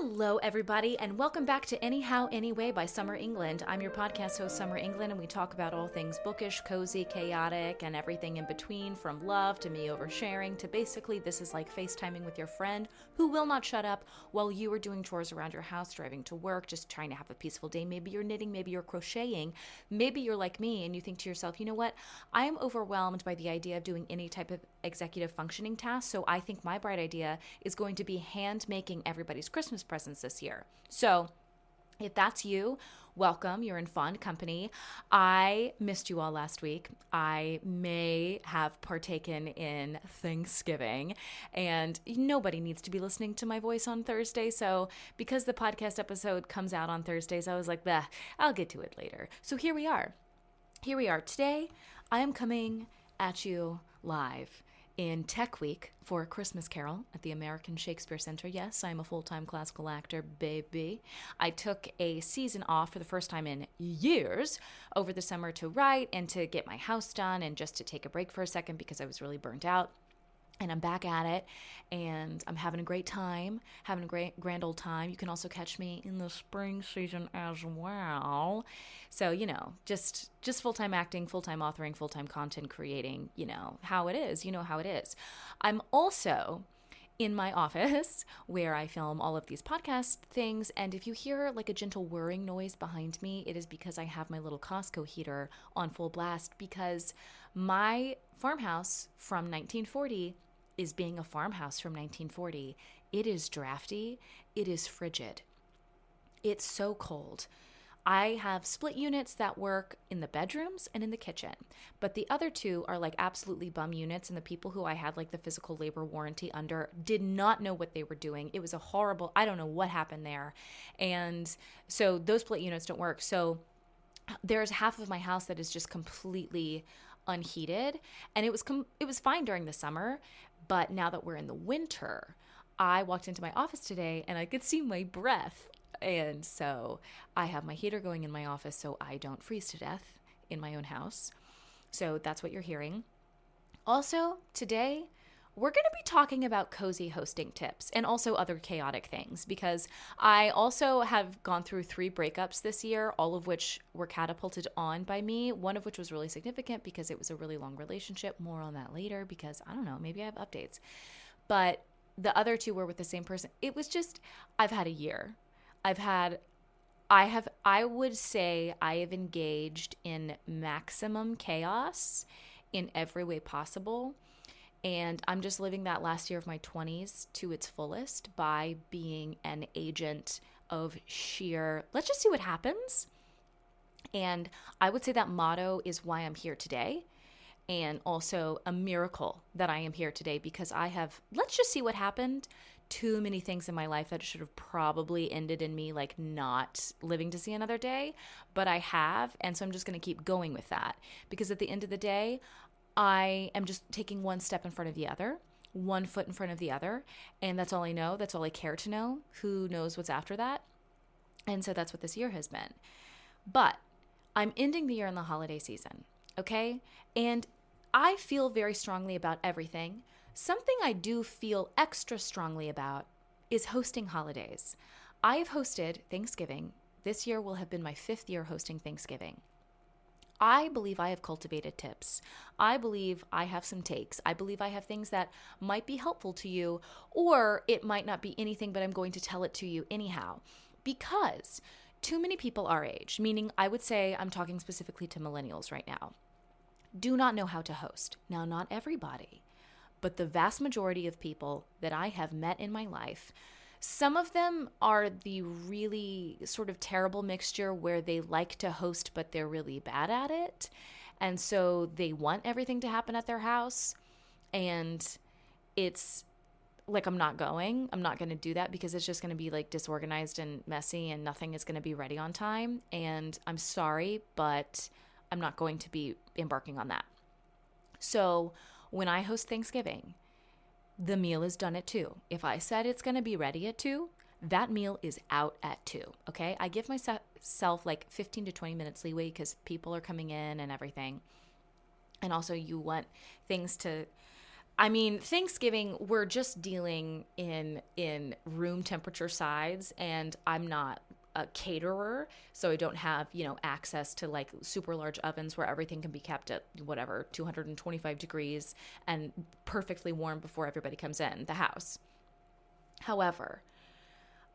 Hello, everybody, and welcome back to Anyhow, Anyway by Summer England. I'm your podcast host, Summer England, and we talk about all things bookish, cozy, chaotic, and everything in between, from love to me oversharing to basically this is like FaceTiming with your friend who will not shut up while you are doing chores around your house, driving to work, just trying to have a peaceful day. Maybe you're knitting, maybe you're crocheting, maybe you're like me and you think to yourself, you know what, I am overwhelmed by the idea of doing any type of executive functioning task, so I think my bright idea is going to be hand making everybody's Christmas presents this year. So if that's you, welcome. You're in fun company. I missed you all last week. I may have partaken in Thanksgiving, and nobody needs to be listening to my voice on Thursday. So because the podcast episode comes out on Thursdays, I was like, bah, I'll get to it later. So here we are. Today, I am coming at you live in Tech Week for A Christmas Carol at the American Shakespeare Center. Yes, I'm a full-time classical actor, baby. I took a season off for the first time in years over the summer to write and to get my house done and just to take a break for a second because I was really burnt out. And I'm back at it, and I'm having a great time, having a grand old time. You can also catch me in the spring season as well. So, you know, just full-time acting, full-time authoring, full-time content creating, you know how it is. I'm also in my office where I film all of these podcast things, and if you hear like a gentle whirring noise behind me, it is because I have my little Costco heater on full blast because my farmhouse from 1940 is being a farmhouse from 1940. It is drafty. It is frigid. It's so cold. I have split units that work in the bedrooms and in the kitchen, but the other two are like absolutely bum units, and the people who I had like the physical labor warranty under did not know what they were doing. It was a horrible, I don't know what happened there. And so those split units don't work. So there's half of my house that is just completely unheated, and it was fine during the summer, but now that we're in the winter, I walked into my office today and I could see my breath. And so I have my heater going in my office so I don't freeze to death in my own house. So that's what you're hearing. Also, today, we're going to be talking about cozy hosting tips and also other chaotic things, because I also have gone through 3 breakups this year, all of which were catapulted on by me, one of which was really significant because it was a really long relationship. More on that later because, I don't know, maybe I have updates. But the other 2 were with the same person. It was just, I've had a year. I would say I have engaged in maximum chaos in every way possible. And I'm just living that last year of my 20s to its fullest by being an agent of sheer, let's just see what happens. And I would say that motto is why I'm here today. And also a miracle that I am here today because I have, let's just see what happened, too many things in my life that should have probably ended in me like not living to see another day. But I have. And so I'm just going to keep going with that because at the end of the day, I am just taking one step in front of the other, one foot in front of the other, and that's all I know. That's all I care to know. Who knows what's after that? And so that's what this year has been. But I'm ending the year in the holiday season, okay? And I feel very strongly about everything. Something I do feel extra strongly about is hosting holidays. I have hosted Thanksgiving. This year will have been my 5th year hosting Thanksgiving. I believe I have cultivated tips. I believe I have some takes. I believe I have things that might be helpful to you, or it might not be anything, but I'm going to tell it to you anyhow. Because too many people our age, meaning I would say I'm talking specifically to millennials right now, do not know how to host. Now, not everybody, but the vast majority of people that I have met in my life, some of them are the really sort of terrible mixture where they like to host, but they're really bad at it. And so they want everything to happen at their house. And it's like, I'm not going to do that because it's just going to be like disorganized and messy and nothing is going to be ready on time. And I'm sorry, but I'm not going to be embarking on that. So when I host Thanksgiving, the meal is done at 2. If I said it's going to be ready at 2, that meal is out at 2, okay? I give myself like 15 to 20 minutes leeway because people are coming in and everything. And also you want things to I mean, Thanksgiving, we're just dealing in room temperature sides, and I'm not a caterer, so I don't have, access to like super large ovens where everything can be kept at whatever, 225 degrees and perfectly warm before everybody comes in the house. However,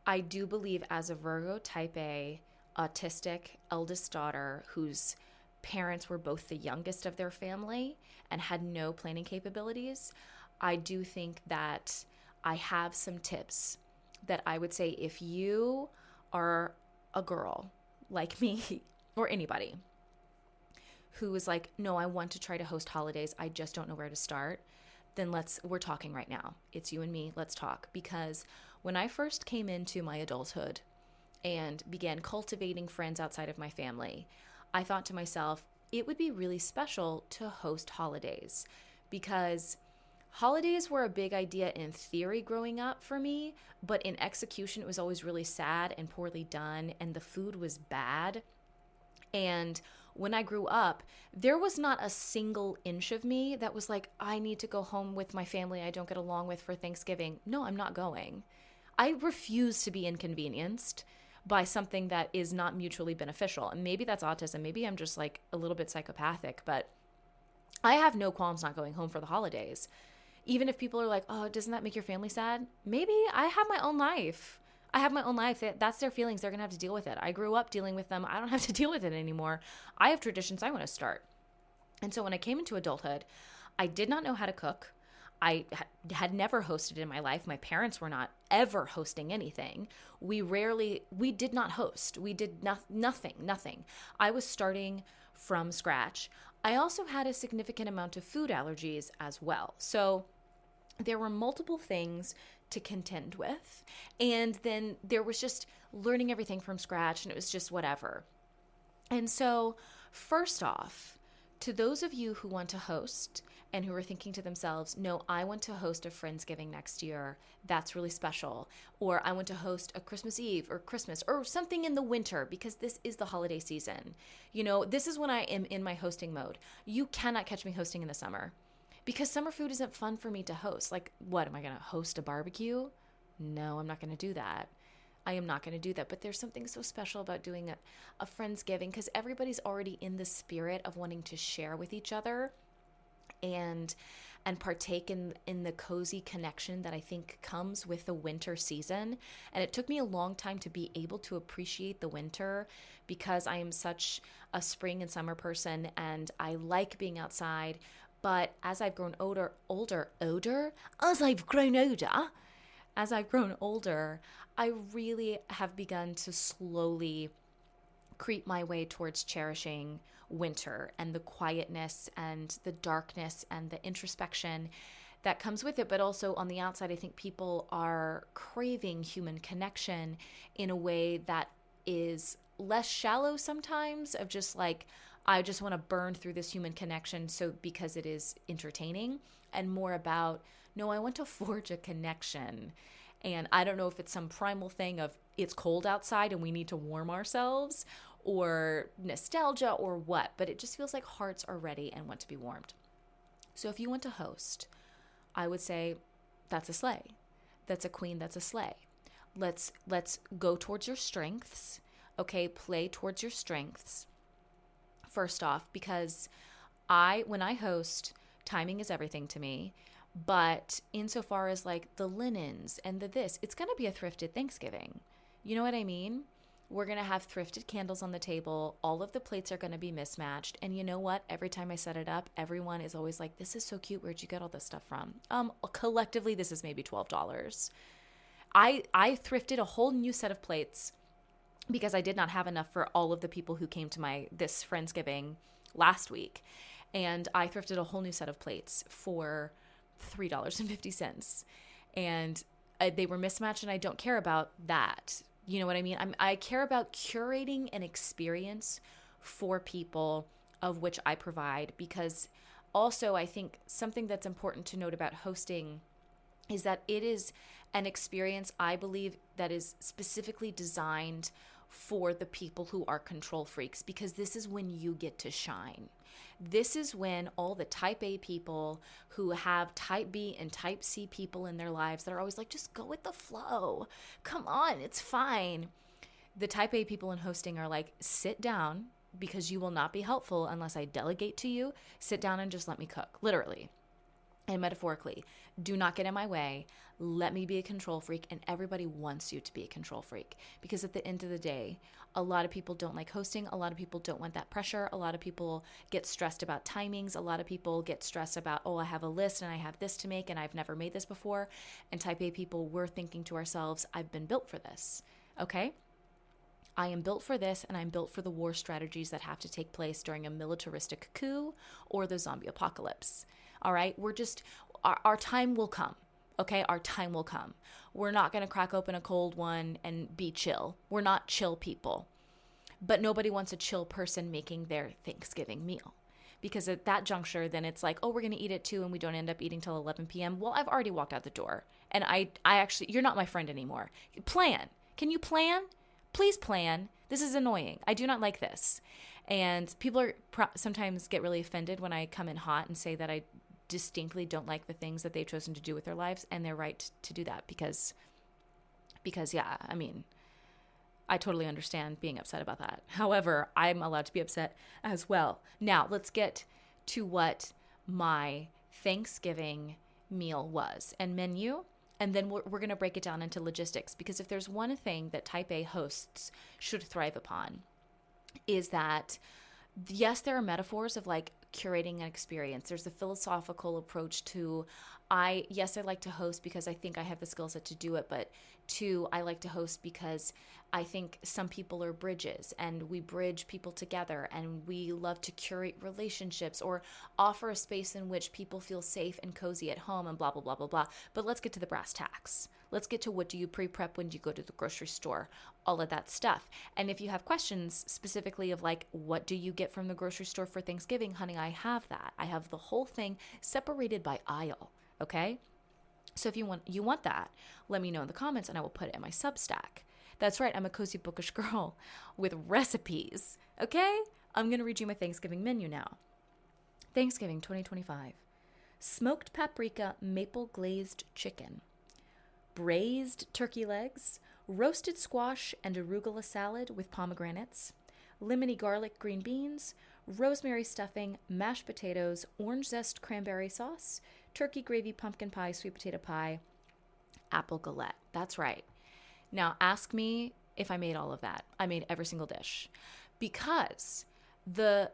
I do believe as a Virgo type A, autistic eldest daughter whose parents were both the youngest of their family and had no planning capabilities, I do think that I have some tips that I would say if you are a girl like me or anybody who is like, no, I want to try to host holidays, I just don't know where to start, then we're talking right now. It's you and me, let's talk. Because when I first came into my adulthood and began cultivating friends outside of my family, I thought to myself, it would be really special to host holidays, because holidays were a big idea in theory growing up for me, but in execution, it was always really sad and poorly done, and the food was bad. And when I grew up, there was not a single inch of me that was like, I need to go home with my family I don't get along with for Thanksgiving. No, I'm not going. I refuse to be inconvenienced by something that is not mutually beneficial. And maybe that's autism. Maybe I'm just like a little bit psychopathic, but I have no qualms not going home for the holidays. Even if people are like, oh, doesn't that make your family sad? Maybe. I have my own life. I have my own life. That's their feelings. They're going to have to deal with it. I grew up dealing with them. I don't have to deal with it anymore. I have traditions I want to start. And so when I came into adulthood, I did not know how to cook. I had never hosted in my life. My parents were not ever hosting anything. We did not host. We did nothing. I was starting from scratch. I also had a significant amount of food allergies as well. So there were multiple things to contend with. And then there was just learning everything from scratch, and it was just whatever. And so first off, to those of you who want to host and who are thinking to themselves, no, I want to host a Friendsgiving next year. That's really special. Or I want to host a Christmas Eve or Christmas or something in the winter, because this is the holiday season. This is when I am in my hosting mode. You cannot catch me hosting in the summer, because summer food isn't fun for me to host. Like, what, am I going to host a barbecue? No, I'm not going to do that. I am not going to do that. But there's something so special about doing a Friendsgiving, because everybody's already in the spirit of wanting to share with each other and partake in the cozy connection that I think comes with the winter season. And it took me a long time to be able to appreciate the winter, because I am such a spring and summer person and I like being outside. But as I've grown older, I really have begun to slowly creep my way towards cherishing winter and the quietness and the darkness and the introspection that comes with it. But also on the outside, I think people are craving human connection in a way that is less shallow sometimes, of just like, I just want to burn through this human connection because it is entertaining, and more about, no, I want to forge a connection. And I don't know if it's some primal thing of it's cold outside and we need to warm ourselves, or nostalgia or what, but it just feels like hearts are ready and want to be warmed. So if you want to host, I would say that's a sleigh. That's a queen, that's a sleigh. Let's go towards your strengths. Okay, play towards your strengths. First off, because when I host, timing is everything to me. But insofar as like the linens and it's going to be a thrifted Thanksgiving. You know what I mean? We're going to have thrifted candles on the table. All of the plates are going to be mismatched. And you know what? Every time I set it up, everyone is always like, this is so cute. Where'd you get all this stuff from? Collectively, this is maybe $12. I thrifted a whole new set of plates because I did not have enough for all of the people who came to this Friendsgiving last week. And I thrifted a whole new set of plates for $3.50. And they were mismatched, and I don't care about that. You know what I mean? I care about curating an experience for people, of which I provide, because also I think something that's important to note about hosting is that it is an experience, I believe, that is specifically designed for the people who are control freaks, because this is when you get to shine. This is when all the type A people who have type B and type C people in their lives that are always like, just go with the flow. Come on, it's fine. The type A people in hosting are like, sit down, because you will not be helpful unless I delegate to you. Sit down and just let me cook, literally and metaphorically. Do not get in my way. Let me be a control freak. And everybody wants you to be a control freak, because at the end of the day, a lot of people don't like hosting. A lot of people don't want that pressure. A lot of people get stressed about timings. A lot of people get stressed about, oh, I have a list and I have this to make and I've never made this before. And type A people, we're thinking to ourselves, I've been built for this. Okay? I am built for this, and I'm built for the war strategies that have to take place during a militaristic coup or the zombie apocalypse. All right? We're just, our time will come. Okay? Our time will come. We're not going to crack open a cold one and be chill. We're not chill people. But nobody wants a chill person making their Thanksgiving meal. Because at that juncture, then it's like, oh, we're going to eat at 2 and we don't end up eating till 11 p.m. Well, I've already walked out the door. And I actually, you're not my friend anymore. Plan. Can you plan? Please plan. This is annoying. I do not like this. And people are sometimes get really offended when I come in hot and say that I distinctly don't like the things that they've chosen to do with their lives. And they're right to do that because yeah, I mean, I totally understand being upset about that. However, I'm allowed to be upset as well. Now, let's get to what my Thanksgiving meal was and menu. And then we're going to break it down into logistics, because if there's one thing that type A hosts should thrive upon, is that, yes, there are metaphors of like curating an experience. There's a philosophical approach to, I like to host because I think I have the skill set to do it, but 2, I like to host because I think some people are bridges and we bridge people together, and we love to curate relationships or offer a space in which people feel safe and cozy at home and blah, blah, blah, blah, blah. But let's get to the brass tacks. Let's get to what do you pre-prep when you go to the grocery store, all of that stuff. And if you have questions specifically of like, what do you get from the grocery store for Thanksgiving, honey, I have that. I have the whole thing separated by aisle, okay? So if you want that, let me know in the comments and I will put it in my Substack. That's right, I'm a cozy bookish girl with recipes, okay? I'm going to read you my Thanksgiving menu now. Thanksgiving 2025. Smoked paprika maple glazed chicken. Braised turkey legs. Roasted squash and arugula salad with pomegranates. Lemony garlic green beans. Rosemary stuffing, mashed potatoes, orange zest cranberry sauce. Turkey gravy pumpkin pie, sweet potato pie. Apple galette. That's right. Now, ask me if I made all of that. I made every single dish, because the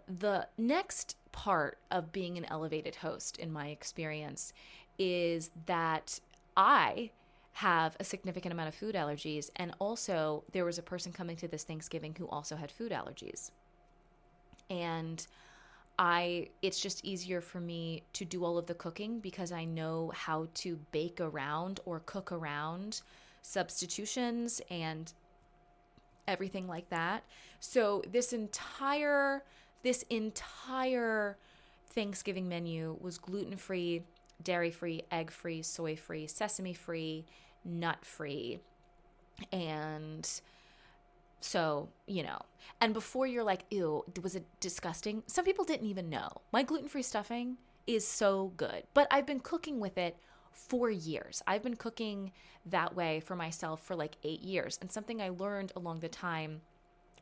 next part of being an elevated host, in my experience, is that I have a significant amount of food allergies, and also there was a person coming to this Thanksgiving who also had food allergies. And it's just easier for me to do all of the cooking because I know how to bake around or cook around substitutions and everything like that. So this entire Thanksgiving menu was gluten-free, dairy-free, egg-free, soy-free, sesame-free, nut-free. And so, and before you're like, ew, was it disgusting? Some people didn't even know. My gluten-free stuffing is so good, but I've been cooking with it for years. I've been cooking that way for myself for like 8 years. And something I learned along the time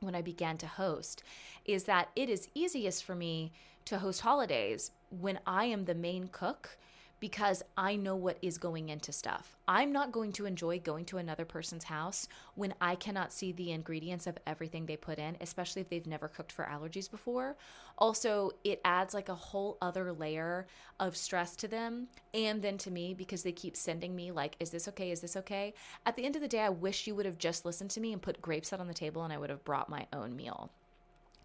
when I began to host is that it is easiest for me to host holidays when I am the main cook, because I know what is going into stuff. I'm not going to enjoy going to another person's house when I cannot see the ingredients of everything they put in, especially if they've never cooked for allergies before. Also, it adds like a whole other layer of stress to them and then to me, because they keep sending me like, is this okay? Is this okay? At the end of the day, I wish you would have just listened to me and put grapes out on the table, and I would have brought my own meal,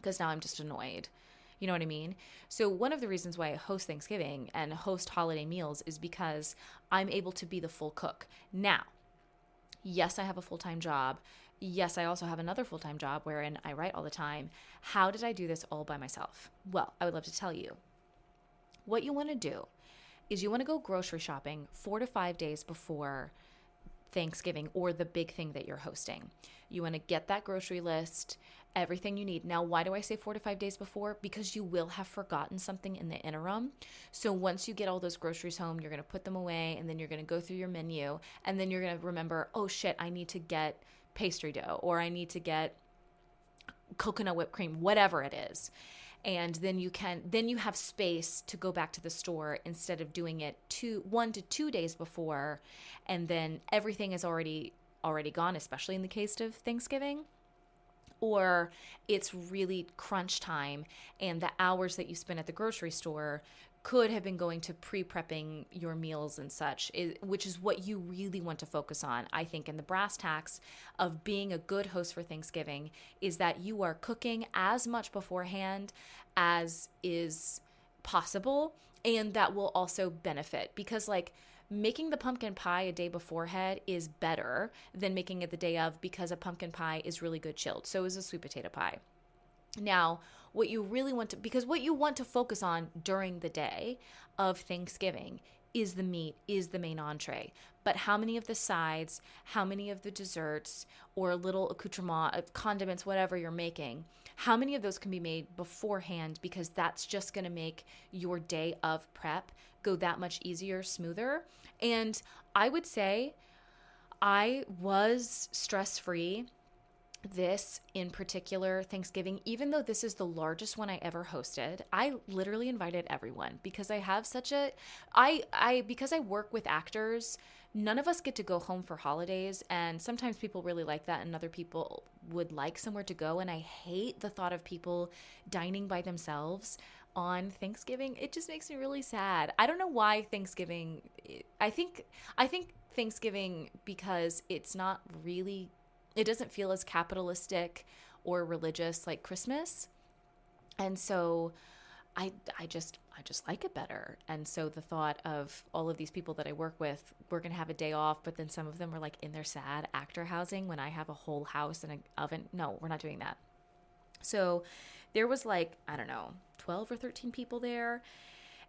because now I'm just annoyed. You know what I mean? So one of the reasons why I host Thanksgiving and host holiday meals is because I'm able to be the full cook. Now, yes, I have a full-time job. Yes, I also have another full-time job wherein I write all the time. How did I do this all by myself? Well, I would love to tell you. What you want to do is you want to go grocery shopping 4 to 5 days before Thanksgiving or the big thing that you're hosting. You want to get that grocery list, everything you need. Now, why do I say 4 to 5 days before? Because you will have forgotten something in the interim. So once you get all those groceries home, you're going to put them away, and then you're going to go through your menu, and then you're going to remember, oh shit, I need to get pastry dough, or I need to get coconut whipped cream, whatever it is. And then you have space to go back to the store instead of doing it 1 to 2 days before, and then everything is already gone, especially in the case of Thanksgiving. Or it's really crunch time, and the hours that you spend at the grocery store could have been going to pre-prepping your meals and such, which is what you really want to focus on, I think, in the brass tacks of being a good host for Thanksgiving, is that you are cooking as much beforehand as is possible, and that will also benefit, because like making the pumpkin pie a day beforehand is better than making it the day of, because a pumpkin pie is really good chilled. So is a sweet potato pie. Now, what you really want to, because what you want to focus on during the day of Thanksgiving is the meat, is the main entree. But how many of the sides, how many of the desserts, or a little accoutrement of condiments, whatever you're making, how many of those can be made beforehand, because that's just going to make your day of prep go that much easier, smoother. And I would say I was stress-free this in particular Thanksgiving, even though this is the largest one I ever hosted. I literally invited everyone because I have such a, because I work with actors, none of us get to go home for holidays. And sometimes people really like that, and other people would like somewhere to go. And I hate the thought of people dining by themselves on Thanksgiving. It just makes me really sad. I don't know why Thanksgiving, I think Thanksgiving, because it's not really, it doesn't feel as capitalistic or religious like Christmas. And so I just like it better. And so the thought of all of these people that I work with, we're going to have a day off, but then some of them are like in their sad actor housing when I have a whole house and an oven. No, we're not doing that. So there was like, I don't know, 12 or 13 people there.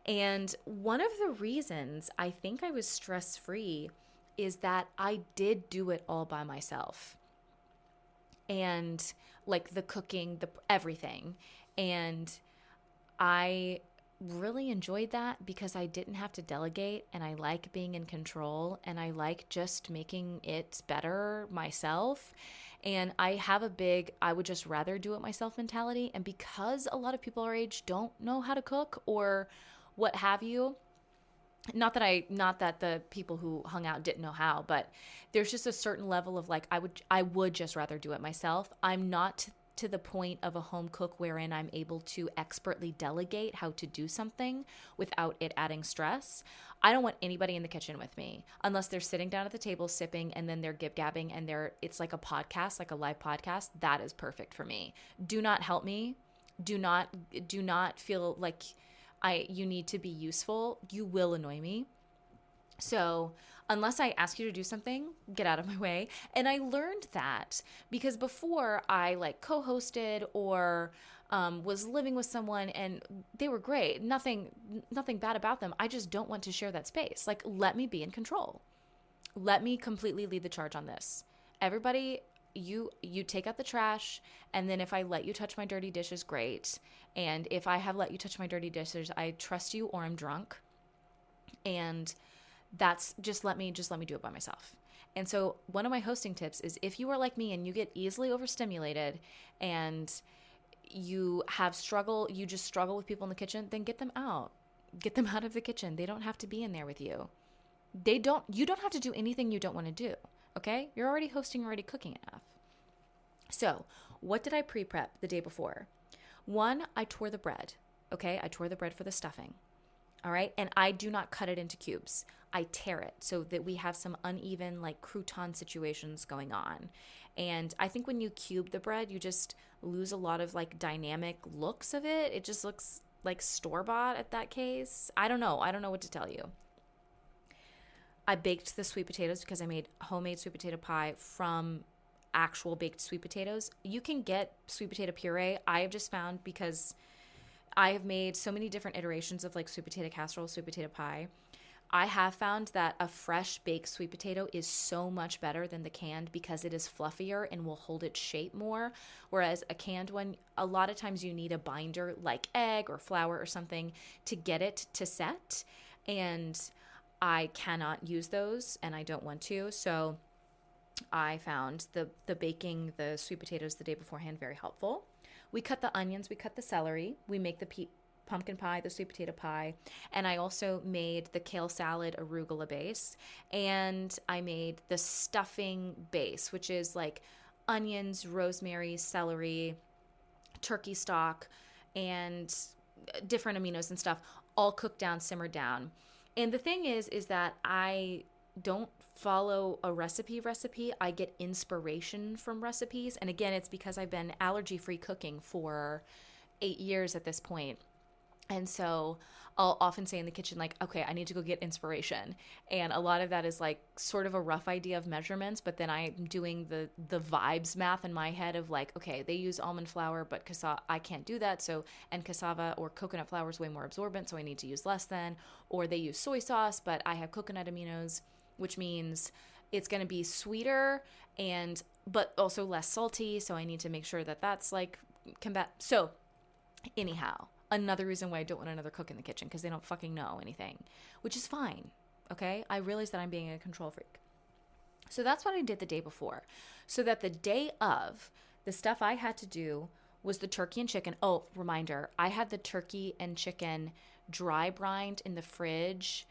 And one of the reasons I think I was stress-free is that I did do it all by myself. And like the cooking, the everything. And I really enjoyed that because I didn't have to delegate, and I like being in control, and I like just making it better myself. And I have a big, I would just rather do it myself mentality. And because a lot of people our age don't know how to cook or what have you, not that the people who hung out didn't know how, but there's just a certain level of like, I would just rather do it myself. I'm not to the point of a home cook wherein I'm able to expertly delegate how to do something without it adding stress. I don't want anybody in the kitchen with me unless they're sitting down at the table sipping, and then they're gib-gabbing, and it's like a podcast, like a live podcast. That is perfect for me. Do not help me. Do not feel like you need to be useful. You will annoy me. So unless I ask you to do something, get out of my way. And I learned that because before I like co-hosted or was living with someone, and they were great. Nothing bad about them. I just don't want to share that space. Like, let me be in control. Let me completely lead the charge on this. Everybody, you take out the trash, and then if I let you touch my dirty dishes, great. And if I have let you touch my dirty dishes, I trust you or I'm drunk. And that's just let me do it by myself. And so one of my hosting tips is, if you are like me and you get easily overstimulated and you just struggle with people in the kitchen, then get them out. Get them out of the kitchen. They don't have to be in there with you. You don't have to do anything you don't want to do. Okay? You're already hosting, already cooking enough. So what did I pre-prep the day before? One, I tore the bread. Okay? I tore the bread for the stuffing. All right? And I do not cut it into cubes. I tear it so that we have some uneven like crouton situations going on. And I think when you cube the bread, you just lose a lot of like dynamic looks of it. It just looks like store-bought at that case. I don't know what to tell you. I baked the sweet potatoes because I made homemade sweet potato pie from actual baked sweet potatoes. You can get sweet potato puree. I have just found, because I have made so many different iterations of like sweet potato casserole, sweet potato pie. I have found that a fresh baked sweet potato is so much better than the canned because it is fluffier and will hold its shape more. Whereas a canned one, a lot of times you need a binder like egg or flour or something to get it to set. And I cannot use those and I don't want to. So I found the baking the sweet potatoes the day beforehand very helpful. We cut the onions, we cut the celery, we make the pumpkin pie, the sweet potato pie, and I also made the kale salad arugula base, and I made the stuffing base, which is like onions, rosemary, celery, turkey stock, and different aminos and stuff, all cooked down, simmered down. And the thing is that I don't follow a recipe. I get inspiration from recipes. And again, it's because I've been allergy-free cooking for 8 years at this point. And so I'll often say in the kitchen, like, okay, I need to go get inspiration. And a lot of that is like sort of a rough idea of measurements, but then I'm doing the vibes math in my head of like, okay, they use almond flour, but I can't do that. So, and cassava or coconut flour is way more absorbent, so I need to use less than. Or they use soy sauce, but I have coconut aminos, which means it's going to be sweeter but also less salty. So I need to make sure that that's like So anyhow, another reason why I don't want another cook in the kitchen, because they don't fucking know anything, which is fine. Okay. I realize that I'm being a control freak. So that's what I did the day before. So that the day of, the stuff I had to do was the turkey and chicken. Oh, reminder, I had the turkey and chicken dry brined in the fridge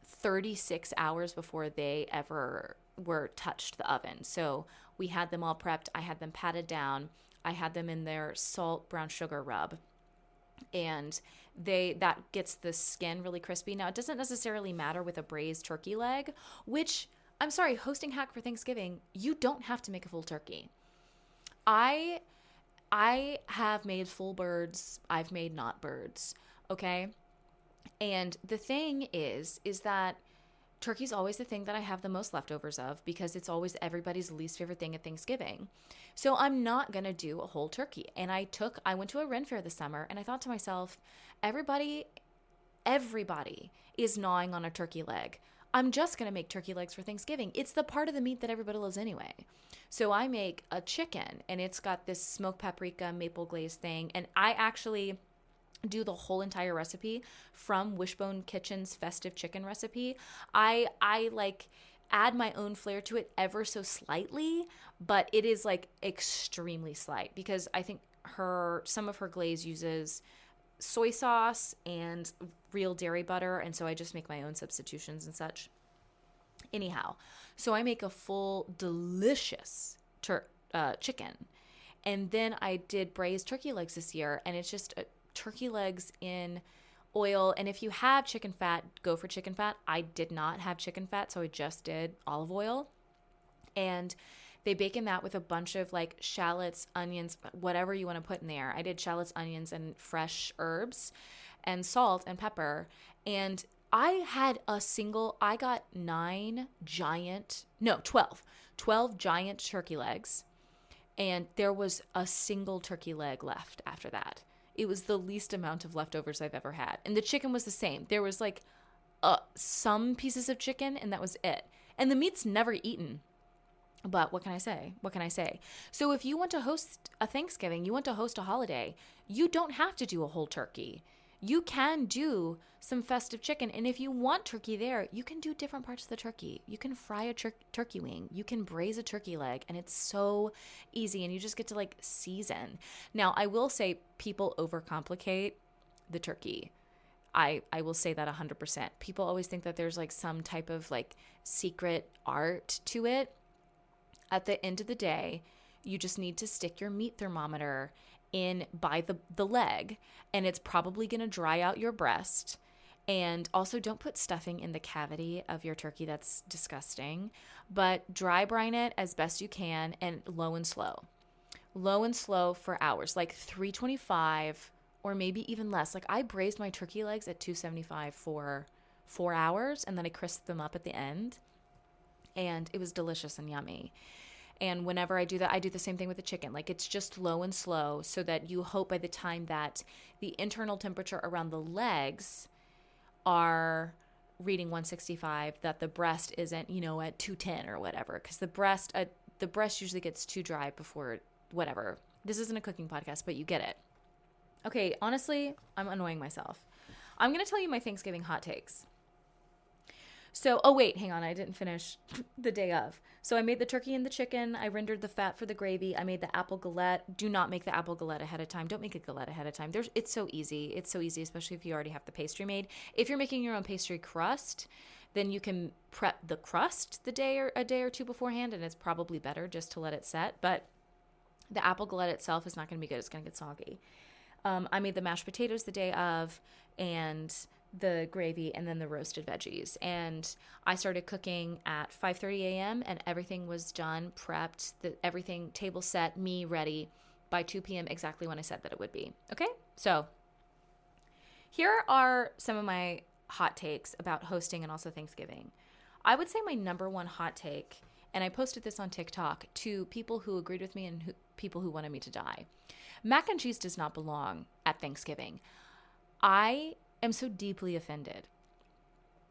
36 hours before they ever were touched the oven. So we had them all prepped. I had them patted down. I had them in their salt, brown sugar rub. And that gets the skin really crispy. Now, it doesn't necessarily matter with a braised turkey leg, which, I'm sorry, hosting hack for Thanksgiving, you don't have to make a full turkey. I have made full birds. I've made not birds. Okay. And the thing is that turkey's always the thing that I have the most leftovers of because it's always everybody's least favorite thing at Thanksgiving. So I'm not going to do a whole turkey. And I went to a Ren Fair this summer and I thought to myself, everybody is gnawing on a turkey leg. I'm just going to make turkey legs for Thanksgiving. It's the part of the meat that everybody loves anyway. So I make a chicken and it's got this smoked paprika maple glaze thing. And I actually do the whole entire recipe from Wishbone Kitchen's festive chicken recipe. I like add my own flair to it ever so slightly, but it is like extremely slight because I think some of her glaze uses soy sauce and real dairy butter, and so I just make my own substitutions and such. Anyhow, so I make a full delicious chicken, and then I did braised turkey legs this year, and it's just turkey legs in oil. And if you have chicken fat, go for chicken fat. I did not have chicken fat, so I just did olive oil. And they bake in that with a bunch of like shallots, onions, whatever you want to put in there. I did shallots, onions, and fresh herbs and salt and pepper. And I got 12 giant turkey legs. And there was a single turkey leg left after that. It was the least amount of leftovers I've ever had. And the chicken was the same. There was like some pieces of chicken and that was it. And the meat's never eaten. But what can I say? So if you want to host a Thanksgiving, you want to host a holiday, you don't have to do a whole turkey. You can do some festive chicken. And if you want turkey there, you can do different parts of the turkey. You can fry a turkey wing. You can braise a turkey leg. And it's so easy. And you just get to like season. Now, I will say people overcomplicate the turkey. I will say that 100%. People always think that there's like some type of like secret art to it. At the end of the day, you just need to stick your meat thermometer in by the leg, and it's probably going to dry out your breast. And also don't put stuffing in the cavity of your turkey. That's disgusting. But dry brine it as best you can and low and slow for hours, like 325 or maybe even less. Like I braised my turkey legs at 275 for 4 hours, and then I crisped them up at the end, and it was delicious and yummy. And whenever I do that, I do the same thing with the chicken. Like it's just low and slow so that you hope by the time that the internal temperature around the legs are reading 165 that the breast isn't, at 210 or whatever, because the breast usually gets too dry before whatever. This isn't a cooking podcast, but you get it. Okay, honestly, I'm annoying myself. I'm going to tell you my Thanksgiving hot takes. So, oh wait, hang on, I didn't finish the day of. So I made the turkey and the chicken. I rendered the fat for the gravy. I made the apple galette. Do not make the apple galette ahead of time. Don't make a galette ahead of time. It's so easy. It's so easy, especially if you already have the pastry made. If you're making your own pastry crust, then you can prep the crust a day or two beforehand, and it's probably better just to let it set. But the apple galette itself is not going to be good. It's going to get soggy. I made the mashed potatoes the day of, and the gravy, and then the roasted veggies. And I started cooking at 5:30 a.m. and everything was done, prepped, everything table set, me ready by 2 p.m. exactly when I said that it would be. Okay? So here are some of my hot takes about hosting and also Thanksgiving. I would say my number one hot take, and I posted this on TikTok to people who agreed with me and people who wanted me to die. Mac and cheese does not belong at Thanksgiving. I am so deeply offended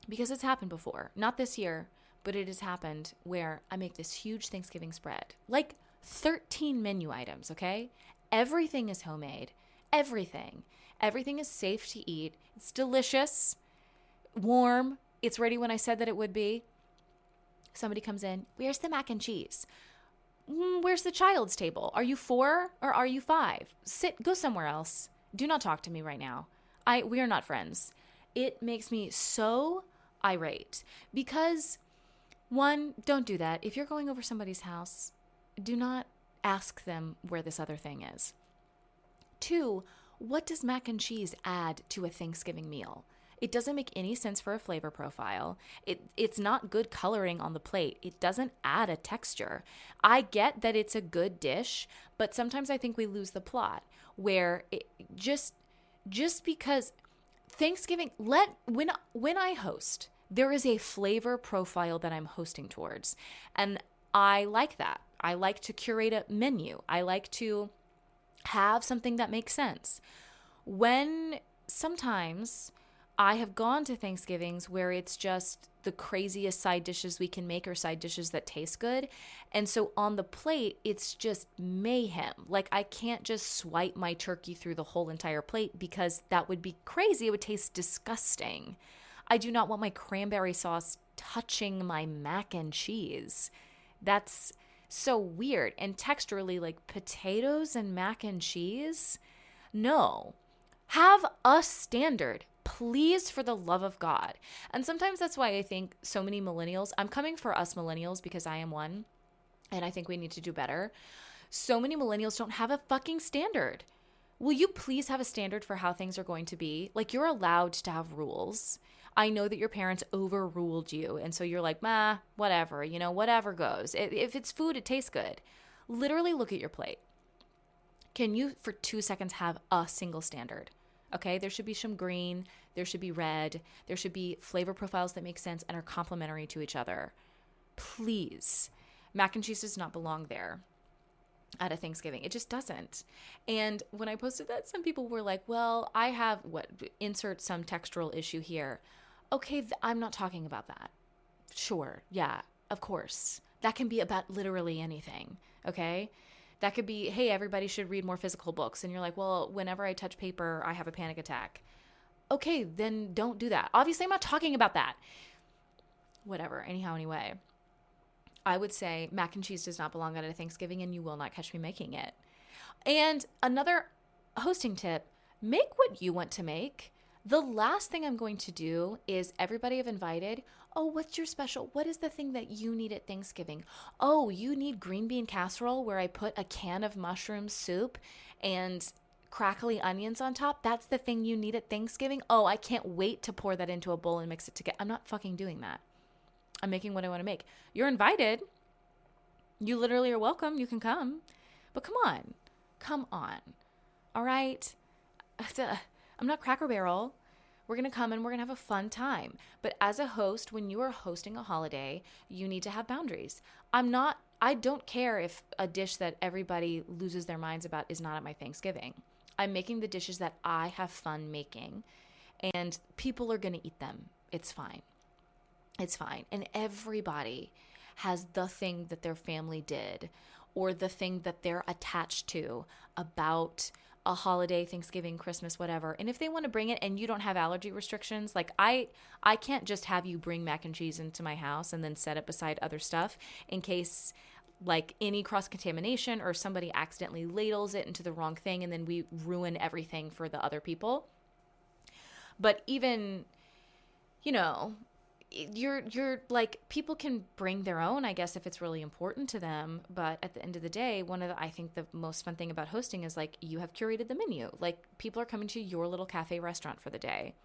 because it's happened before. Not this year, but it has happened where I make this huge Thanksgiving spread. Like 13 menu items, okay? Everything is homemade. Everything. Everything is safe to eat. It's delicious, warm. It's ready when I said that it would be. Somebody comes in, where's the mac and cheese? Where's the child's table? Are you 4 or are you 5? Go somewhere else. Do not talk to me right now. We are not friends. It makes me so irate because, one, don't do that. If you're going over somebody's house, do not ask them where this other thing is. 2, what does mac and cheese add to a Thanksgiving meal? It doesn't make any sense for a flavor profile. It's not good coloring on the plate. It doesn't add a texture. I get that it's a good dish, but sometimes I think we lose the plot where just because Thanksgiving, when I host, there is a flavor profile that I'm hosting towards. And I like that. I like to curate a menu. I like to have something that makes sense. When sometimes I have gone to Thanksgivings where it's just the craziest side dishes we can make or side dishes that taste good. And so on the plate, it's just mayhem. Like I can't just swipe my turkey through the whole entire plate because that would be crazy. It would taste disgusting. I do not want my cranberry sauce touching my mac and cheese. That's so weird. And texturally, like potatoes and mac and cheese? No. Have a standard. Please, for the love of God. And sometimes that's why I think so many millennials, I'm coming for us millennials because I am one, and I think we need to do better. So many millennials don't have a fucking standard. Will you please have a standard for how things are going to be? Like, you're allowed to have rules. I know that your parents overruled you, and so you're like, whatever, whatever goes. If it's food, it tastes good. Literally look at your plate. Can you, for 2 seconds, have a single standard? Okay, there should be some green, there should be red, there should be flavor profiles that make sense and are complementary to each other. Please. Mac and cheese does not belong there at a Thanksgiving. It just doesn't. And when I posted that, some people were like, well, I have, insert some textural issue here. Okay, I'm not talking about that. Sure, yeah, of course. That can be about literally anything, okay? That could be, hey, everybody should read more physical books. And you're like, well, whenever I touch paper, I have a panic attack. Okay, then don't do that. Obviously, I'm not talking about that. Whatever. Anyhow, anyway, I would say mac and cheese does not belong at a Thanksgiving, and you will not catch me making it. And another hosting tip, make what you want to make. The last thing I'm going to do is everybody I've invited, oh, what's your special? What is the thing that you need at Thanksgiving? Oh, you need green bean casserole where I put a can of mushroom soup and crackly onions on top? That's the thing you need at Thanksgiving? Oh, I can't wait to pour that into a bowl and mix it together. I'm not fucking doing that. I'm making what I want to make. You're invited. You literally are welcome. You can come. But come on. Come on. All right? I'm not Cracker Barrel. We're going to come and we're going to have a fun time. But as a host, when you are hosting a holiday, you need to have boundaries. I don't care if a dish that everybody loses their minds about is not at my Thanksgiving. I'm making the dishes that I have fun making, and people are going to eat them. It's fine. It's fine. And everybody has the thing that their family did or the thing that they're attached to about a holiday, Thanksgiving, Christmas, whatever. And if they want to bring it and you don't have allergy restrictions, like I can't just have you bring mac and cheese into my house and then set it beside other stuff in case like any cross-contamination or somebody accidentally ladles it into the wrong thing and then we ruin everything for the other people. But even, you know, you're like, people can bring their own, I guess, if it's really important to them. But at the end of the day, I think the most fun thing about hosting is like you have curated the menu. Like people are coming to your little cafe restaurant for the day.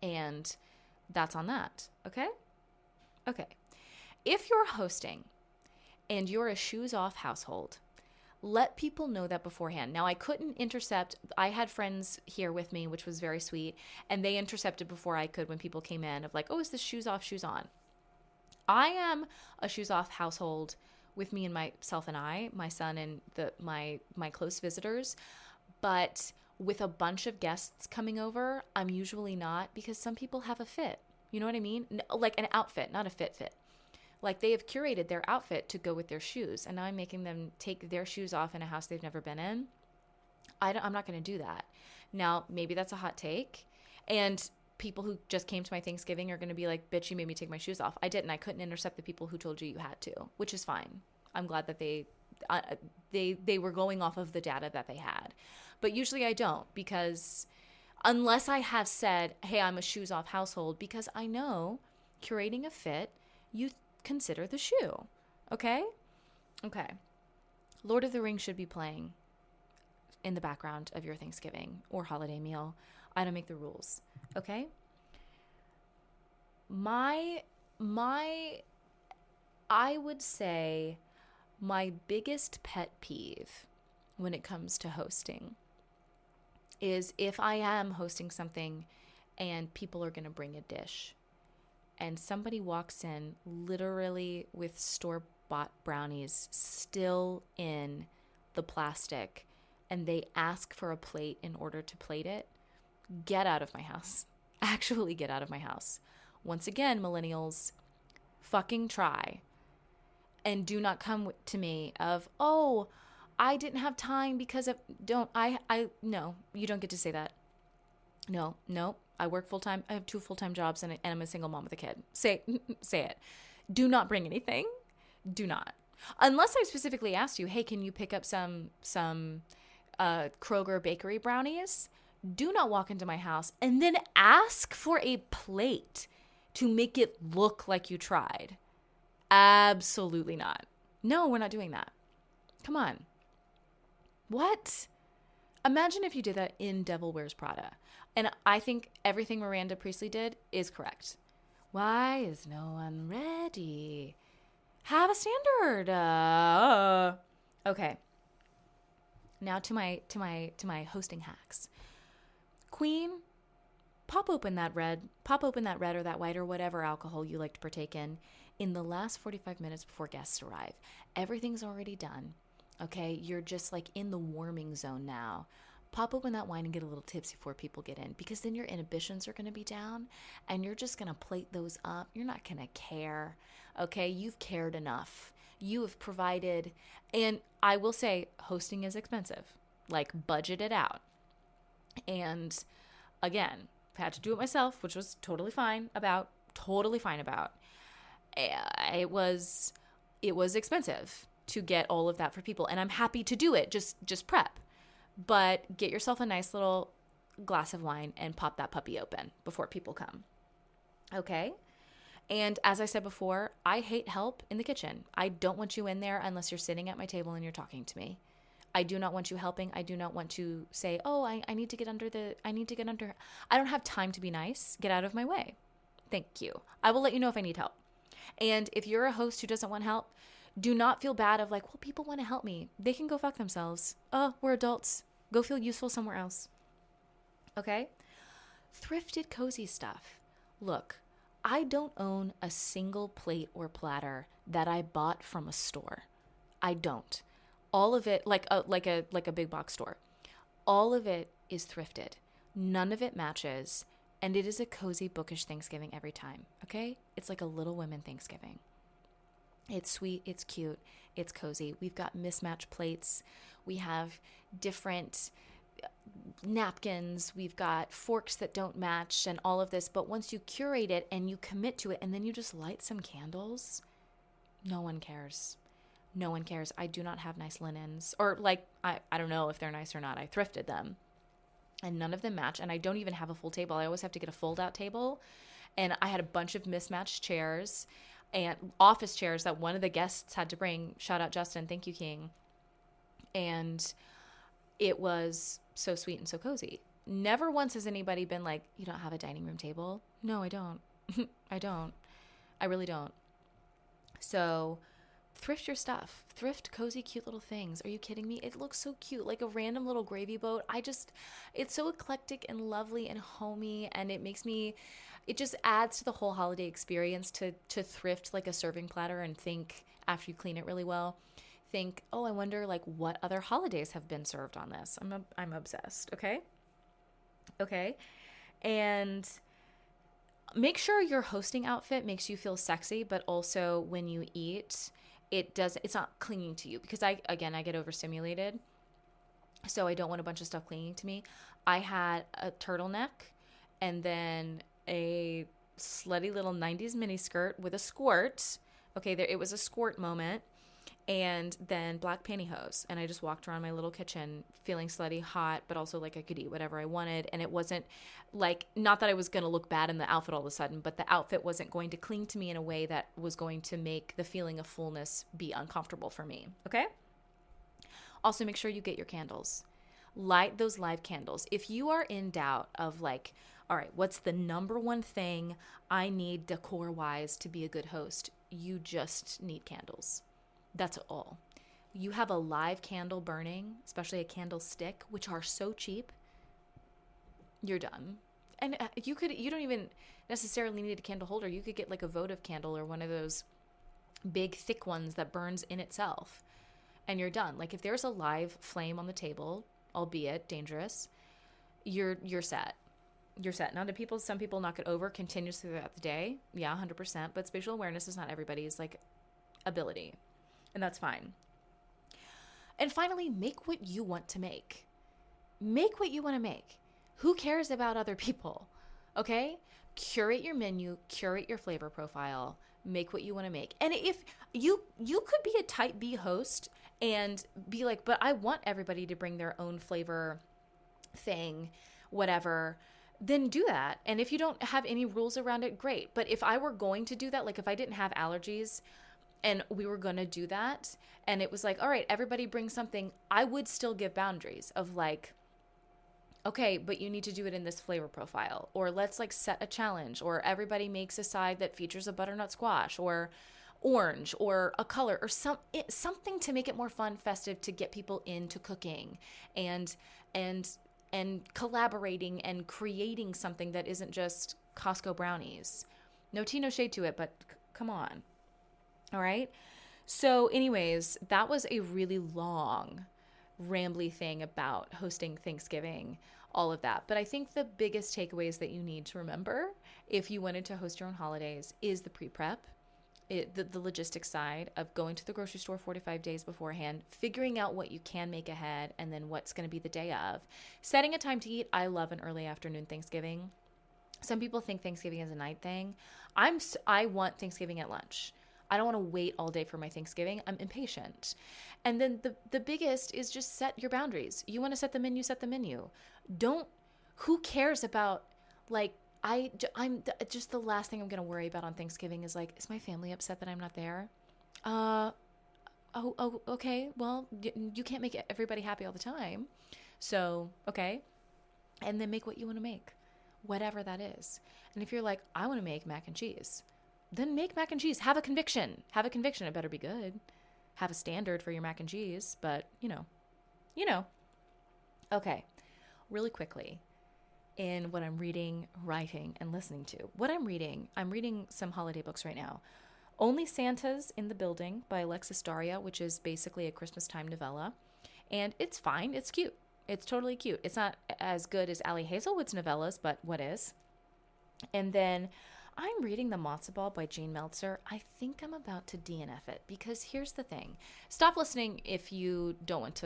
And that's on that. Okay? Okay. If you're hosting and you're a shoes off household, let people know that beforehand. Now, I couldn't intercept. I had friends here with me, which was very sweet, and they intercepted before I could when people came in of like, oh, is this shoes off, shoes on? I am a shoes off household with me and myself and my son and my close visitors. But with a bunch of guests coming over, I'm usually not, because some people have a fit. You know what I mean? Like an outfit, not a fit. Like they have curated their outfit to go with their shoes, and now I'm making them take their shoes off in a house they've never been in. I'm not going to do that. Now, maybe that's a hot take, and people who just came to my Thanksgiving are going to be like, bitch, you made me take my shoes off. I didn't. I couldn't intercept the people who told you you had to, which is fine. I'm glad that they were going off of the data that they had. But usually I don't, because unless I have said, hey, I'm a shoes off household, because I know curating a fit, you consider the shoe. Okay? Okay. Lord of the Rings should be playing in the background of your Thanksgiving or holiday meal. I don't make the rules. Okay? I would say my biggest pet peeve when it comes to hosting is if I am hosting something and people are going to bring a dish and somebody walks in literally with store-bought brownies still in the plastic and they ask for a plate in order to plate it, get out of my house. Actually get out of my house. Once again, millennials, fucking try. And do not come to me of, oh, I didn't have time because of, no, you don't get to say that. No, I work full-time. I have 2 full-time jobs and I'm a single mom with a kid. Say it. Do not bring anything. Do not. Unless I specifically asked you, hey, can you pick up some Kroger bakery brownies? Do not walk into my house and then ask for a plate to make it look like you tried. Absolutely not. No, we're not doing that. Come on. What? Imagine if you did that in Devil Wears Prada. And I think everything Miranda Priestley did is correct. Why is no one ready? Have a standard. Okay. Now to my hosting hacks. Queen, pop open that red or that white or whatever alcohol you like to partake in the last 45 minutes before guests arrive. Everything's already done. Okay? You're just like in the warming zone now. Pop open that wine and get a little tipsy before people get in, because then your inhibitions are going to be down and you're just going to plate those up. You're not going to care. Okay? You've cared enough. You have provided, and I will say hosting is expensive. Like, budget it out. And again, had to do it myself, which was totally fine about. It was expensive to get all of that for people, and I'm happy to do it. Just prep. But get yourself a nice little glass of wine and pop that puppy open before people come. Okay? And as I said before, I hate help in the kitchen. I don't want you in there unless you're sitting at my table and you're talking to me. I do not want you helping. I do not want to say, oh, I need to get under. I don't have time to be nice. Get out of my way. Thank you. I will let you know if I need help. And if you're a host who doesn't want help, do not feel bad of like, well, people want to help me. They can go fuck themselves. Oh, we're adults. Go feel useful somewhere else. Okay? Thrifted cozy stuff. Look, I don't own a single plate or platter that I bought from a store. I don't. All of it, like a big box store. All of it is thrifted. None of it matches. And it is a cozy, bookish Thanksgiving every time, okay? It's like a Little Women Thanksgiving. It's sweet, it's cute, it's cozy. We've got mismatched plates. We have different napkins. We've got forks that don't match and all of this. But once you curate it and you commit to it and then you just light some candles, no one cares. No one cares. I do not have nice linens. Or like, I don't know if they're nice or not. I thrifted them. And none of them match. And I don't even have a full table. I always have to get a fold-out table. And I had a bunch of mismatched chairs and office chairs that one of the guests had to bring. Shout out Justin. Thank you, King. And it was so sweet and so cozy. Never once has anybody been like, you don't have a dining room table? No, I don't. I don't. I really don't. So thrift your stuff. Thrift cozy, cute little things. Are you kidding me? It looks so cute, like a random little gravy boat. It's so eclectic and lovely and homey, and it just adds to the whole holiday experience to thrift like a serving platter and think, after you clean it really well, oh, I wonder like what other holidays have been served on this. I'm obsessed. Okay. And make sure your hosting outfit makes you feel sexy, but also when you eat, it's not clinging to you, because I get overstimulated. So I don't want a bunch of stuff clinging to me. I had a turtleneck and then a slutty little 90s mini skirt with a squirt. Okay, it was a squirt moment. And then black pantyhose. And I just walked around my little kitchen feeling slutty, hot, but also like I could eat whatever I wanted. And it wasn't like, not that I was going to look bad in the outfit all of a sudden, but the outfit wasn't going to cling to me in a way that was going to make the feeling of fullness be uncomfortable for me. Okay? Also, make sure you get your candles. Light those live candles. If you are in doubt of like, all right, what's the number one thing I need decor-wise to be a good host? You just need candles. That's all. You have a live candle burning, especially a candlestick, which are so cheap, you're done. And you don't even necessarily need a candle holder. You could get like a votive candle or one of those big thick ones that burns in itself, and you're done. Like if there's a live flame on the table, albeit dangerous, you're set. You're set. Now, some people knock it over continuously throughout the day. Yeah, 100%. But spatial awareness is not everybody's like ability. And that's fine. And finally, make what you want to make. Make what you want to make. Who cares about other people? Okay? Curate your menu, curate your flavor profile, make what you want to make. And if you could be a type B host and be like, but I want everybody to bring their own flavor thing, whatever, then do that. And if you don't have any rules around it, great. But if I were going to do that, like if I didn't have allergies, and we were going to do that, and it was like, all right, everybody bring something, I would still give boundaries of like, okay, but you need to do it in this flavor profile, or let's like set a challenge, or everybody makes a side that features a butternut squash or orange or a color or something to make it more fun, festive, to get people into cooking and collaborating and creating something that isn't just Costco brownies. No tea, no shade to it, but come on. All right. So anyways, that was a really long, rambly thing about hosting Thanksgiving, all of that. But I think the biggest takeaways that you need to remember if you wanted to host your own holidays is the pre-prep, the logistics side of going to the grocery store 45 days beforehand, figuring out what you can make ahead, and then what's going to be the day of. Setting a time to eat. I love an early afternoon Thanksgiving. Some people think Thanksgiving is a night thing. I want Thanksgiving at lunch. I don't want to wait all day for my Thanksgiving. I'm impatient. And then the biggest is just set your boundaries. You want to set the menu, set the menu. Who cares about, like, I'm just the last thing I'm going to worry about on Thanksgiving is like, is my family upset that I'm not there? Okay. Well, you can't make everybody happy all the time. So, okay. And then make what you want to make, whatever that is. And if you're like, I want to make mac and cheese, then make mac and cheese. Have a conviction. It better be good. Have a standard for your mac and cheese, but you know. Okay, really quickly, in what I'm reading, writing, and listening to. What I'm reading some holiday books right now. Only Santa's in the Building by Alexis Daria, which is basically a Christmas time novella. And it's fine. It's cute. It's totally cute. It's not as good as Ali Hazelwood's novellas, but what is? And then I'm reading The Matzo Ball by Jane Meltzer. I think I'm about to DNF it because here's the thing. Stop listening if you don't want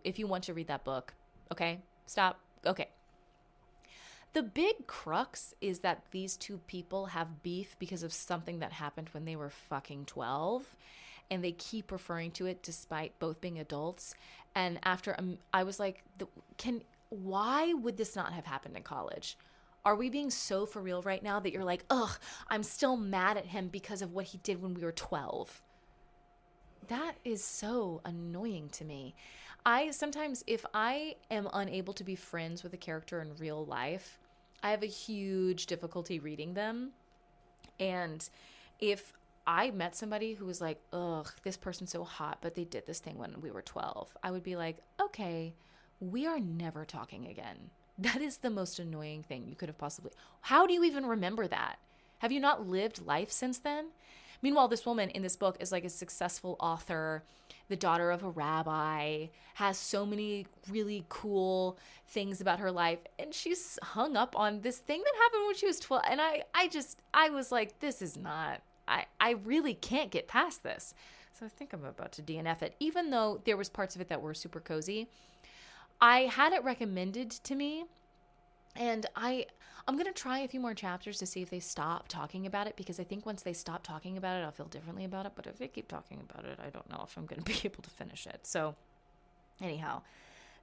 if you want to read that book. Okay? Stop. Okay. The big crux is that these two people have beef because of something that happened when they were fucking 12, and they keep referring to it despite both being adults. And after I was like, why would this not have happened in college? Are we being so for real right now that you're like, ugh, I'm still mad at him because of what he did when we were 12? That is so annoying to me. Sometimes, if I am unable to be friends with a character in real life, I have a huge difficulty reading them. And if I met somebody who was like, ugh, this person's so hot, but they did this thing when we were 12, I would be like, okay, we are never talking again. That is the most annoying thing you could have possibly. How do you even remember that? Have you not lived life since then? Meanwhile, this woman in this book is like a successful author, the daughter of a rabbi, has so many really cool things about her life, and she's hung up on this thing that happened when she was 12. And I was like, this is not, I really can't get past this. So I think I'm about to DNF it, even though there was parts of it that were super cozy. I had it recommended to me, and I'm going to try a few more chapters to see if they stop talking about it, because I think once they stop talking about it, I'll feel differently about it. But if they keep talking about it, I don't know if I'm going to be able to finish it. So anyhow,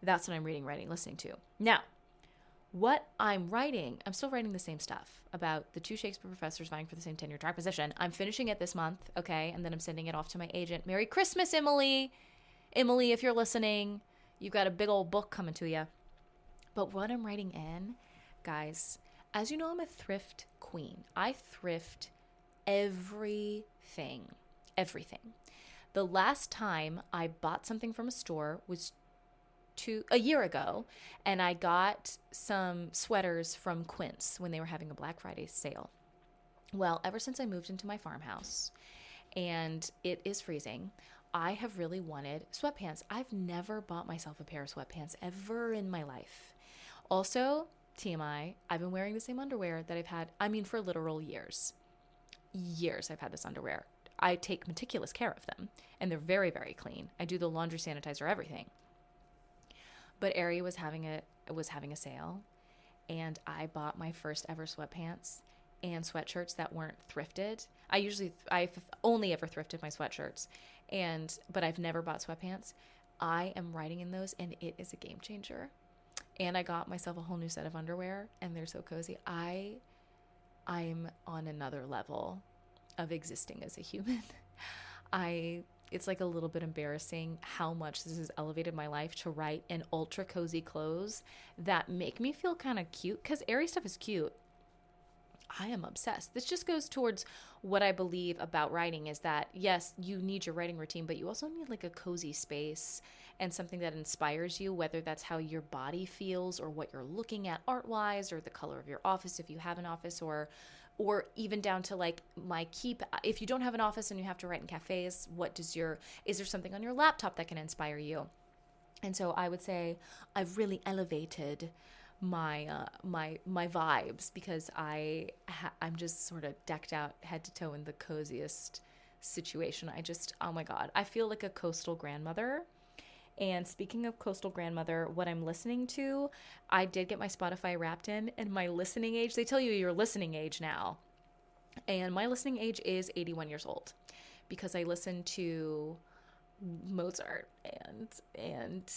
that's what I'm reading, writing, listening to. Now, what I'm writing, I'm still writing the same stuff about the two Shakespeare professors vying for the same tenure track position. I'm finishing it this month, okay? And then I'm sending it off to my agent. Merry Christmas, Emily. Emily, if you're listening, you've got a big old book coming to you. But what I'm writing in, guys, as you know, I'm a thrift queen. I thrift everything. The last time I bought something from a store was a year ago, and I got some sweaters from Quince when they were having a Black Friday sale. Well, ever since I moved into my farmhouse and it is freezing, I have really wanted sweatpants. I've never bought myself a pair of sweatpants ever in my life. Also, TMI, I've been wearing the same underwear that I've had, for literal years. Years I've had this underwear. I take meticulous care of them, and they're very, very clean. I do the laundry sanitizer, everything. But Aerie was having a sale, and I bought my first ever sweatpants and sweatshirts that weren't thrifted. I've only ever thrifted my sweatshirts, but I've never bought sweatpants. I am writing in those, and it is a game changer. And I got myself a whole new set of underwear, and they're so cozy. I'm on another level of existing as a human. It's like a little bit embarrassing how much this has elevated my life to write in ultra cozy clothes that make me feel kind of cute, because Aerie stuff is cute. I am obsessed. This just goes towards what I believe about writing, is that yes, you need your writing routine, but you also need like a cozy space and something that inspires you, whether that's how your body feels or what you're looking at art-wise, or the color of your office if you have an office, or even down to like if you don't have an office and you have to write in cafes, is there something on your laptop that can inspire you? And so I would say I've really elevated my vibes, because I'm just sort of decked out head to toe in the coziest situation. Oh my God, I feel like a coastal grandmother. And speaking of coastal grandmother, what I'm listening to, I did get my Spotify Wrapped in, and my listening age, they tell you your listening age now. And my listening age is 81 years old, because I listen to Mozart and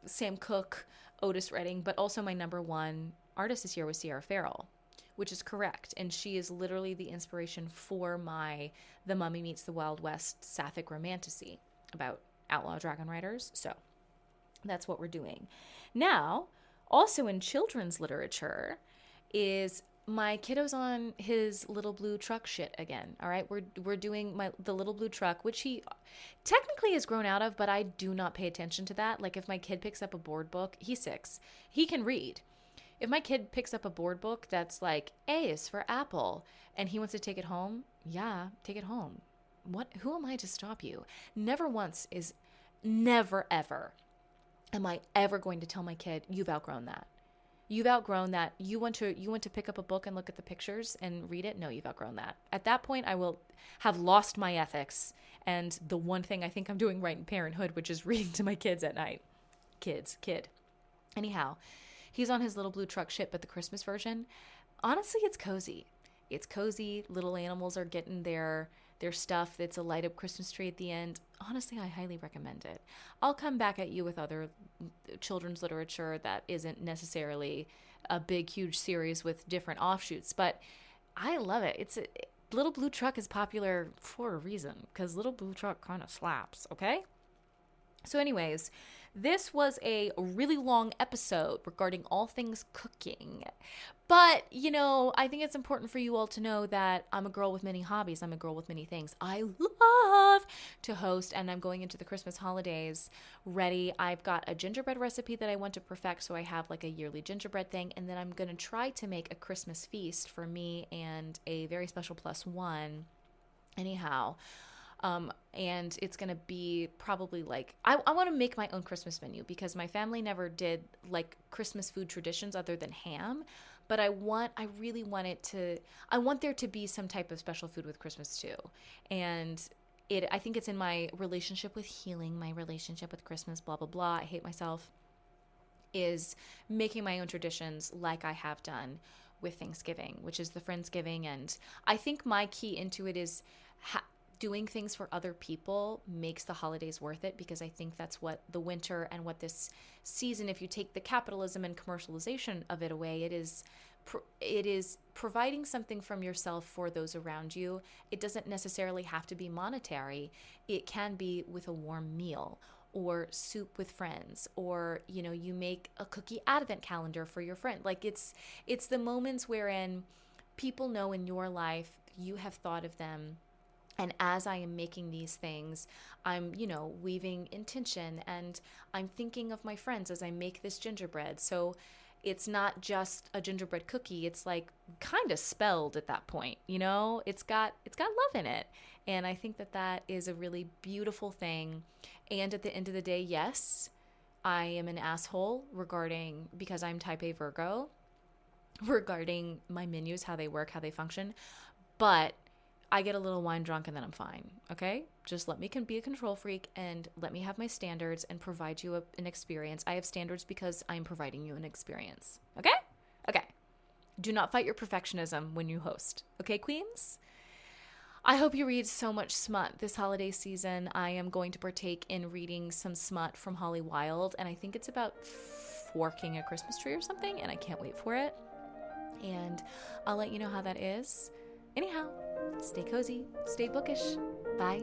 Sam Cooke, Otis Redding, but also my number one artist this year was Sierra Farrell, which is correct. And she is literally the inspiration for The Mummy Meets the Wild West sapphic romantasy about outlaw dragon riders. So that's what we're doing. Now, also in children's literature is my kiddo's on his little blue truck shit again. All right, we're doing the little blue truck, which he technically has grown out of, but I do not pay attention to that. Like if my kid picks up a board book, he's 6, he can read. If my kid picks up a board book that's like A is for apple and he wants to take it home, yeah, take it home. Who am I to stop you? Never ever am I ever going to tell my kid, you've outgrown that. You've outgrown that. You want to pick up a book and look at the pictures and read it? No, you've outgrown that. At that point, I will have lost my ethics and the one thing I think I'm doing right in parenthood, which is reading to my kids at night. Kid. Anyhow, he's on his little blue truck ship, but the Christmas version, honestly, it's cozy. It's cozy. Little animals are getting their stuff. It's a light up Christmas tree at the end. Honestly, I highly recommend it. I'll come back at you with other children's literature that isn't necessarily a big, huge series with different offshoots, but I love it. Little Blue Truck is popular for a reason, because Little Blue Truck kind of slaps, okay? So anyways, this was a really long episode regarding all things cooking. But, I think it's important for you all to know that I'm a girl with many hobbies. I'm a girl with many things. I love to host, and I'm going into the Christmas holidays ready. I've got a gingerbread recipe that I want to perfect, so I have like a yearly gingerbread thing. And then I'm going to try to make a Christmas feast for me and a very special +1. Anyhow, and it's going to be probably like, I want to make my own Christmas menu because my family never did like Christmas food traditions other than ham. But I want there to be some type of special food with Christmas too. And I think it's in my relationship with healing, my relationship with Christmas, blah, blah, blah. I hate myself, is making my own traditions like I have done with Thanksgiving, which is the Friendsgiving. And I think my key into it is doing things for other people makes the holidays worth it, because I think that's what the winter and what this season, if you take the capitalism and commercialization of it away, it is providing something from yourself for those around you. It doesn't necessarily have to be monetary. It can be with a warm meal or soup with friends, or, you make a cookie advent calendar for your friend. Like it's the moments wherein people know in your life you have thought of them. And as I am making these things, I'm, weaving intention, and I'm thinking of my friends as I make this gingerbread. So it's not just a gingerbread cookie. It's like kind of spelled at that point, It's got love in it. And I think that is a really beautiful thing. And at the end of the day, yes, I am an asshole because I'm type A Virgo, regarding my menus, how they work, how they function. But I get a little wine drunk and then I'm fine, okay? Just let me be a control freak and let me have my standards and provide you an experience. I have standards because I'm providing you an experience, okay? Okay. Do not fight your perfectionism when you host, okay, queens? I hope you read so much smut this holiday season. I am going to partake in reading some smut from Holly Wilde, and I think it's about forking a Christmas tree or something, and I can't wait for it. And I'll let you know how that is. Anyhow, stay cozy, stay bookish. Bye.